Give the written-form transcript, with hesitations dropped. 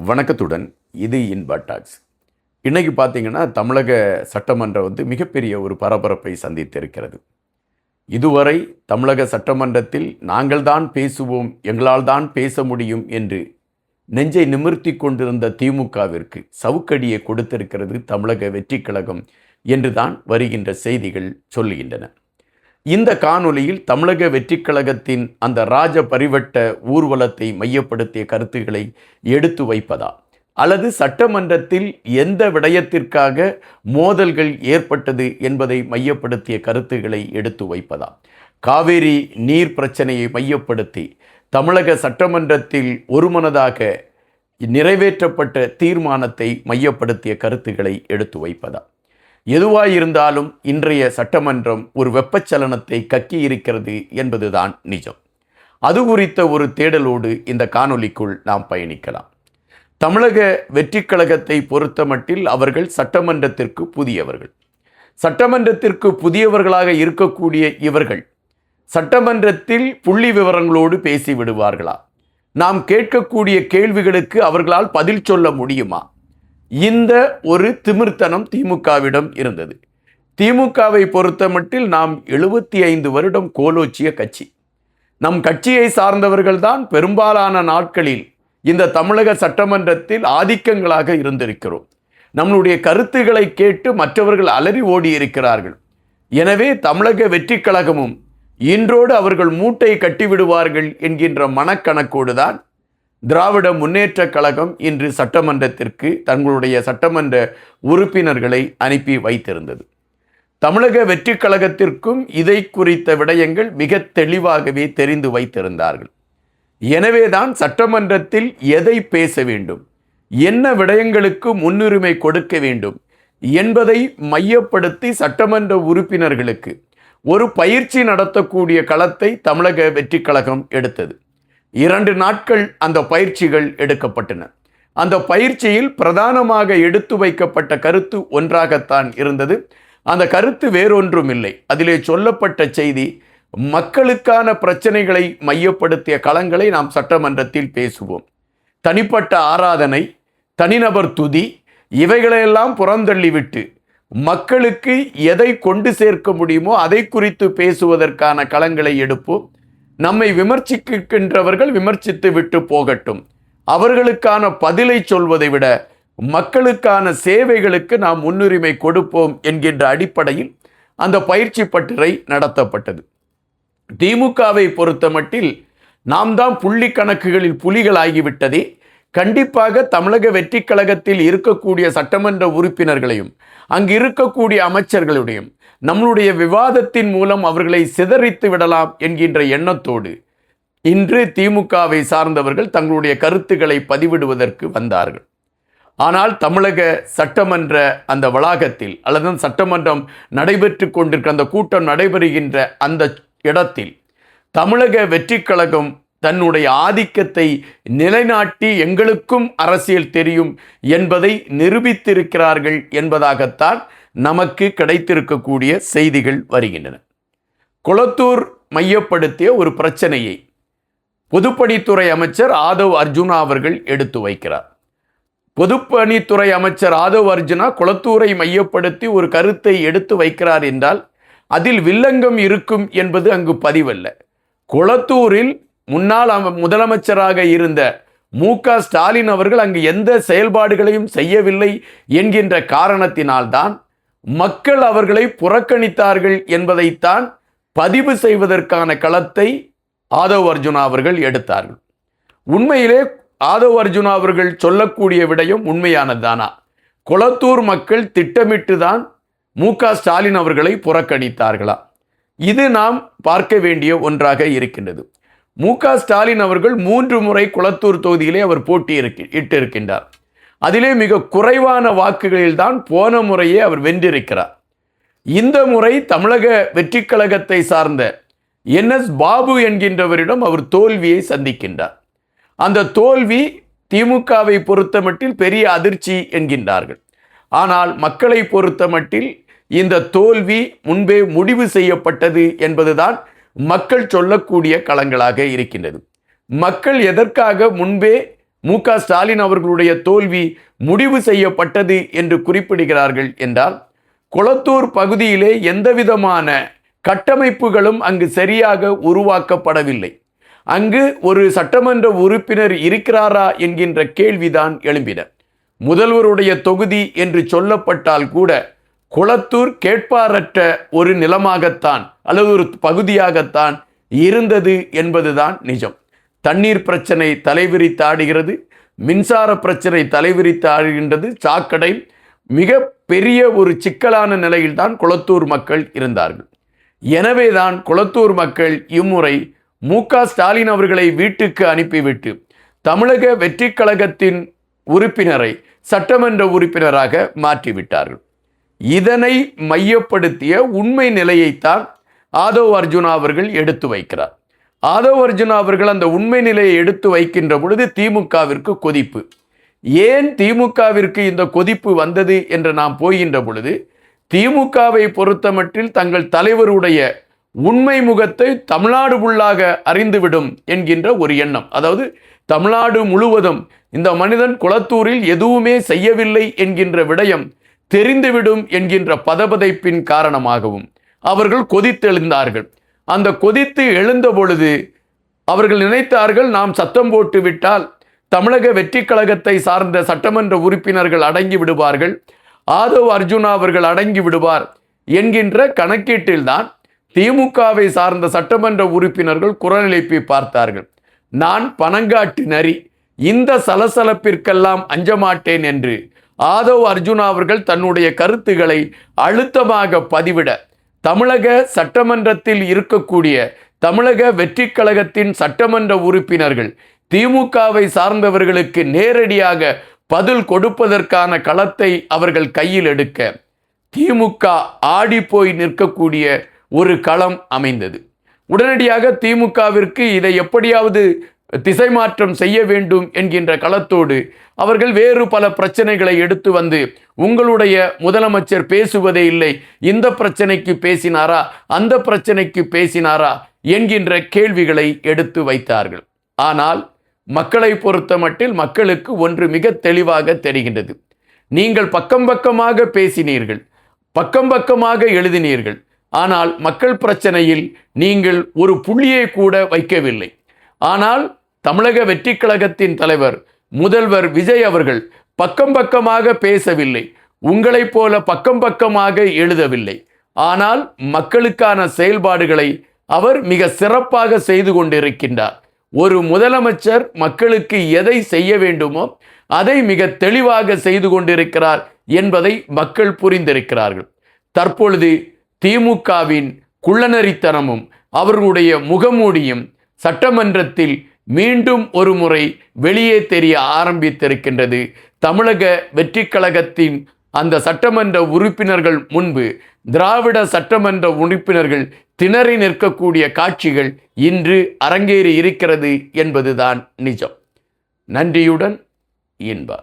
வணக்கத்துடன் இது இன்பா டாக்ஸ். இன்னைக்கு பார்த்தீங்கன்னா தமிழக சட்டமன்றம் மிகப்பெரிய ஒரு பரபரப்பை சந்தித்திருக்கிறது. இதுவரை தமிழக சட்டமன்றத்தில் நாங்கள் தான் பேசுவோம், எங்களால் தான் பேச முடியும் என்று நெஞ்சை நிமிர்த்தி கொண்டிருந்த திமுகவிற்கு சவுக்கடியை கொடுத்திருக்கிறது தமிழக வெற்றிக் கழகம் என்றுதான் வருகின்ற செய்திகள் சொல்லுகின்றன. இந்த காணொலியில் தமிழக வெற்றிக் கழகத்தின் அந்த ராஜ பரிவட்ட ஊர்வலத்தை மையப்படுத்திய கருத்துக்களை எடுத்து வைப்பதா, அல்லது சட்டமன்றத்தில் எந்த விடயத்திற்காக மோதல்கள் ஏற்பட்டது என்பதை மையப்படுத்திய கருத்துக்களை எடுத்து வைப்பதா, காவேரி நீர் பிரச்சனையை மையப்படுத்தி தமிழக சட்டமன்றத்தில் ஒருமனதாக நிறைவேற்றப்பட்ட தீர்மானத்தை மையப்படுத்திய கருத்துக்களை எடுத்து வைப்பதா, எதுவாயிருந்தாலும் இன்றைய சட்டமன்றம் ஒரு வெப்பச்சலனத்தை கக்கி இருக்கிறது என்பதுதான் நிஜம். அது குறித்த ஒரு தேடலோடு இந்த காணொலிக்குள் நாம் பயணிக்கலாம். தமிழக வெற்றிக் கழகத்தை பொறுத்தமட்டில் அவர்கள் சட்டமன்றத்திற்கு புதியவர்கள். சட்டமன்றத்திற்கு புதியவர்களாக இருக்கக்கூடிய இவர்கள் சட்டமன்றத்தில் புள்ளி விவரங்களோடு பேசிவிடுவார்களா? நாம் கேட்கக்கூடிய கேள்விகளுக்கு அவர்களால் பதில் சொல்ல முடியுமா? இந்த ஒரு திமிர்த்தனம் திமுகவிடம் இருந்தது. திமுகவை பொறுத்தமட்டில் நாம் 75 வருடம் கோலோச்சிய கட்சி. நம் கட்சியை சார்ந்தவர்கள்தான் பெரும்பாலான நாட்களில் இந்த தமிழக சட்டமன்றத்தில் ஆதிக்கங்களாக இருந்திருக்கிறோம். நம்முடைய கருத்துக்களை கேட்டு மற்றவர்கள் அலறி ஓடி இருக்கிறார்கள். எனவே தமிழக வெற்றிக் கழகமும் இன்றோடு அவர்கள் மூட்டை கட்டிவிடுவார்கள் என்கின்ற மனக்கணக்கோடு தான் திராவிட முன்னேற்ற கழகம் இன்று சட்டமன்றத்திற்கு தங்களுடைய சட்டமன்ற உறுப்பினர்களை அனுப்பி வைத்திருந்தது. தமிழக வெற்றிக் கழகத்திற்கும் இதை குறித்த விடயங்கள் மிக தெளிவாகவே தெரிந்து வைத்திருந்தார்கள். எனவேதான் சட்டமன்றத்தில் எதை பேச வேண்டும், என்ன விடயங்களுக்கு முன்னுரிமை கொடுக்க வேண்டும் என்பதை மையப்படுத்தி சட்டமன்ற உறுப்பினர்களுக்கு ஒரு பயிற்சி நடத்தக்கூடிய களத்தை தமிழக வெற்றிக் கழகம் எடுத்தது. 2 நாட்கள் அந்த பயிற்சிகள் எடுக்கப்பட்டன. அந்த பயிற்சியில் பிரதானமாக எடுத்து வைக்கப்பட்ட கருத்து ஒன்றாகத்தான் இருந்தது. அந்த கருத்து வேறொன்றும் இல்லை. அதிலே சொல்லப்பட்ட செய்தி, மக்களுக்கான பிரச்சனைகளை மையப்படுத்திய களங்களை நாம் சட்டமன்றத்தில் பேசுவோம். தனிப்பட்ட ஆராதனை, தனிநபர் துதி இவைகளையெல்லாம் புறந்தள்ளிவிட்டு மக்களுக்கு எதை கொண்டு சேர்க்க முடியுமோ அதை குறித்து பேசுவதற்கான களங்களை எடுப்போம். நம்மை விமர்சிக்கின்றவர்கள் விமர்சித்து விட்டு போகட்டும். அவர்களுக்கான பதிலை சொல்வதை விட மக்களுக்கான சேவைகளுக்கு நாம் முன்னுரிமை கொடுப்போம் என்கின்ற அடிப்படையில் அந்த பயிற்சி பட்டறை நடத்தப்பட்டது. திமுகவை பொறுத்தமட்டில் நாம் தான் புள்ளி கணக்குகளில் புலிகளாகிவிட்டதே. கண்டிப்பாக தமிழக வெற்றிக் கழகத்தில் இருக்கக்கூடிய சட்டமன்ற உறுப்பினர்களையும் அங்கு இருக்கக்கூடிய அமைச்சர்களுடையும் நம்மளுடைய விவாதத்தின் மூலம் அவர்களை சிதறித்து விடலாம் என்கின்ற எண்ணத்தோடு இன்று திமுகவை சார்ந்தவர்கள் தங்களுடைய கருத்துக்களை பதிவிடுவதற்கு வந்தார்கள். ஆனால் தமிழக சட்டமன்ற அந்த வளாகத்தில் அல்லது சட்டமன்றம் நடைபெற்று கொண்டிருக்கிற அந்த கூட்டம் நடைபெறுகின்ற அந்த இடத்தில் தமிழக வெற்றிக் கழகம் தன்னுடைய ஆதிக்கத்தை நிலைநாட்டி எங்களுக்கும் அரசியல் தெரியும் என்பதை நிரூபித்திருக்கிறார்கள் என்பதாகத்தான் நமக்கு கிடைத்திருக்கக்கூடிய செய்திகள் வருகின்றன. கொளத்தூர் மையப்படுத்திய ஒரு பிரச்சனையை பொதுப்பணித்துறை அமைச்சர் ஆதவ் அர்ஜுனா அவர்கள் எடுத்து வைக்கிறார். பொதுப்பணித்துறை அமைச்சர் ஆதவ் அர்ஜுனா கொளத்தூரை மையப்படுத்தி ஒரு கருத்தை எடுத்து வைக்கிறார் என்றால் அதில் வில்லங்கம் இருக்கும் என்பது அங்கு பதிவல்ல. கொளத்தூரில் முன்னாள் முதலமைச்சராக இருந்த மு.க. ஸ்டாலின் அவர்கள் அங்கு எந்த செயல்பாடுகளையும் செய்யவில்லை என்கின்ற காரணத்தினால்தான் மக்கள் அவர்களை புறக்கணித்தார்கள் என்பதைத்தான் பதிவு செய்வதற்கான களத்தை ஆதவ் அர்ஜுனா அவர்கள் எடுத்தார்கள். உண்மையிலே ஆதவ் அர்ஜுனா அவர்கள் சொல்லக்கூடிய விடயம் உண்மையானதுதானா? கொளத்தூர் மக்கள் திட்டமிட்டு தான் மு.க. ஸ்டாலின் அவர்களை புறக்கணித்தார்களா? இது நாம் பார்க்க வேண்டிய ஒன்றாக இருக்கின்றது. மு.க. ஸ்டாலின் அவர்கள் 3 முறை கொளத்தூர் தொகுதியிலே அவர் போட்டியிட்டிருக்கின்றார். அதிலே மிக குறைவான வாக்குகளில் தான் போன முறையே அவர் வென்றிருக்கிறார். இந்த முறை தமிழக வெற்றிக் கழகத்தை சார்ந்த NS பாபு என்கின்றவரிடம் அவர் தோல்வியை சந்திக்கின்றார். அந்த தோல்வி திமுகவை பொறுத்தமட்டில் பெரிய அதிர்ச்சி என்கின்றார்கள். ஆனால் மக்களை பொறுத்தமட்டில் இந்த தோல்வி முன்பே முடிவு செய்யப்பட்டது என்பதுதான் மக்கள் சொல்லக்கூடிய களங்களாக இருக்கின்றது. மக்கள் எதற்காக முன்பே ஸ்டாலின் அவர்களுடைய தோல்வி முடிவு செய்யப்பட்டது என்று குறிப்பிடுகிறார்கள் என்றால், கொளத்தூர் பகுதியிலே எந்தவிதமான கட்டமைப்புகளும் அங்கு சரியாக உருவாக்கப்படவில்லை. அங்கு ஒரு சட்டமன்ற உறுப்பினர் இருக்கிறாரா என்கின்ற கேள்விதான் எழும்பின. முதல்வருடைய தொகுதி என்று சொல்லப்பட்டால் கூட கொளத்தூர் கேட்பாரற்ற ஒரு நிலமாகத்தான் அல்லது ஒரு பகுதியாகத்தான் இருந்தது என்பதுதான் நிஜம். தண்ணீர் பிரச்சனை தலைவிரித்தாடுகிறது, மின்சார பிரச்சனை தலைவிரித்தாடுகின்றது. சாக்கடை மிக பெரிய ஒரு சிக்கலான நிலையில்தான் கொளத்தூர் மக்கள் இருந்தார்கள். எனவேதான் கொளத்தூர் மக்கள் இம்முறை ஸ்டாலின் அவர்களை வீட்டுக்கு அனுப்பிவிட்டு தமிழக வெற்றி கழகத்தின் உறுப்பினரை சட்டமன்ற உறுப்பினராக மாற்றிவிட்டார்கள். இதனை மையப்படுத்திய உண்மை நிலையைத்தான் ஆதவ் அர்ஜுனா அவர்கள் எடுத்து வைக்கிறார். ஆதவ் அர்ஜுனா அவர்கள் அந்த உண்மை நிலையை எடுத்து வைக்கின்ற பொழுது திமுகவிற்கு கொதிப்பு. ஏன் திமுகவிற்கு இந்த கொதிப்பு வந்தது என்று நாம் போகின்ற பொழுது, திமுகவை பொறுத்தமட்டில் தங்கள் தலைவருடைய உண்மை முகத்தை தமிழ்நாடு உள்ளாக அறிந்துவிடும் என்கின்ற ஒரு எண்ணம். அதாவது தமிழ்நாடு முழுவதும் இந்த மனிதன் கொளத்தூரில் எதுவுமே செய்யவில்லை என்கின்ற விடயம் தெரிந்துவிடும் என்கின்ற பதபதைப்பின் காரணமாகவும் அவர்கள் கொதித்தெழுந்தார்கள். அந்த கொதித்து எழுந்த பொழுது அவர்கள் நினைத்தார்கள், நாம் சத்தம் போட்டு விட்டால் தமிழக வெற்றி கழகத்தை சார்ந்த சட்டமன்ற உறுப்பினர்கள் அடங்கி விடுவார்கள், ஆதவ் அர்ஜுனா அவர்கள் அடங்கி விடுவார் என்கின்ற கணக்கீட்டில்தான் திமுகவை சார்ந்த சட்டமன்ற உறுப்பினர்கள் குரல் எழுப்பி பார்த்தார்கள். நான் பனங்காட்டு நரி, இந்த சலசலப்பிற்கெல்லாம் அஞ்சமாட்டேன் என்று ஆதவ் அர்ஜுனா அவர்கள் தன்னுடைய கருத்துக்களை அழுத்தமாக பதிவிட, தமிழக சட்டமன்றத்தில் இருக்கக்கூடிய தமிழக வெற்றி கழகத்தின் சட்டமன்ற உறுப்பினர்கள் திமுகவை சார்ந்தவர்களுக்கு நேரடியாக பதில் கொடுப்பதற்கான களத்தை அவர்கள் கையில் எடுக்க திமுக ஆடி போய் நிற்கக்கூடிய ஒரு களம் அமைந்தது. உடனடியாக திமுகவிற்கு இதை எப்படியாவது திசை மாற்றம் செய்ய வேண்டும் என்கின்ற களத்தோடு அவர்கள் வேறு பல பிரச்சனைகளை எடுத்து வந்து, உங்களுடைய முதலமைச்சர் பேசுவதே இல்லை, இந்த பிரச்சனைக்கு பேசினாரா, அந்த பிரச்சனைக்கு பேசினாரா என்கின்ற கேள்விகளை எடுத்து வைத்தார்கள். ஆனால் மக்களை பொறுத்த மட்டில் மக்களுக்கு ஒன்று மிக தெளிவாக தெரிகின்றது. நீங்கள் பக்கம் பக்கமாக பேசினீர்கள், பக்கம் பக்கமாக எழுதினீர்கள், ஆனால் மக்கள் பிரச்சனையில் நீங்கள் ஒரு புள்ளியை கூட வைக்கவில்லை. ஆனால் தமிழக வெற்றி கழகத்தின் தலைவர் முதல்வர் விஜய் அவர்கள் பக்கம் பக்கமாக பேசவில்லை, உங்களைப் போல பக்கம் பக்கமாக எழுதவில்லை. ஆனால் மக்களுக்கான செயல்பாடுகளை அவர் மிக சிறப்பாக செய்து கொண்டிருக்கின்றார். ஒரு முதலமைச்சர் மக்களுக்கு எதை செய்ய வேண்டுமோ அதை மிக தெளிவாக செய்து கொண்டிருக்கிறார் என்பதை மக்கள் புரிந்திருக்கிறார்கள். தற்பொழுது திமுகவின் குள்ளநரித்தனமும் அவர்களுடைய முகமூடியும் சட்டமன்றத்தில் மீண்டும் ஒரு முறை வெளியே தெரிய ஆரம்பித்திருக்கின்றது. தமிழக வெற்றி கழகத்தின் அந்த சட்டமன்ற உறுப்பினர்கள் முன்பு திராவிட சட்டமன்ற உறுப்பினர்கள் திணறி நிற்கக்கூடிய காட்சிகள் இன்று அரங்கேறி இருக்கிறது என்பதுதான் நிஜம். நன்றியுடன் இன்பா.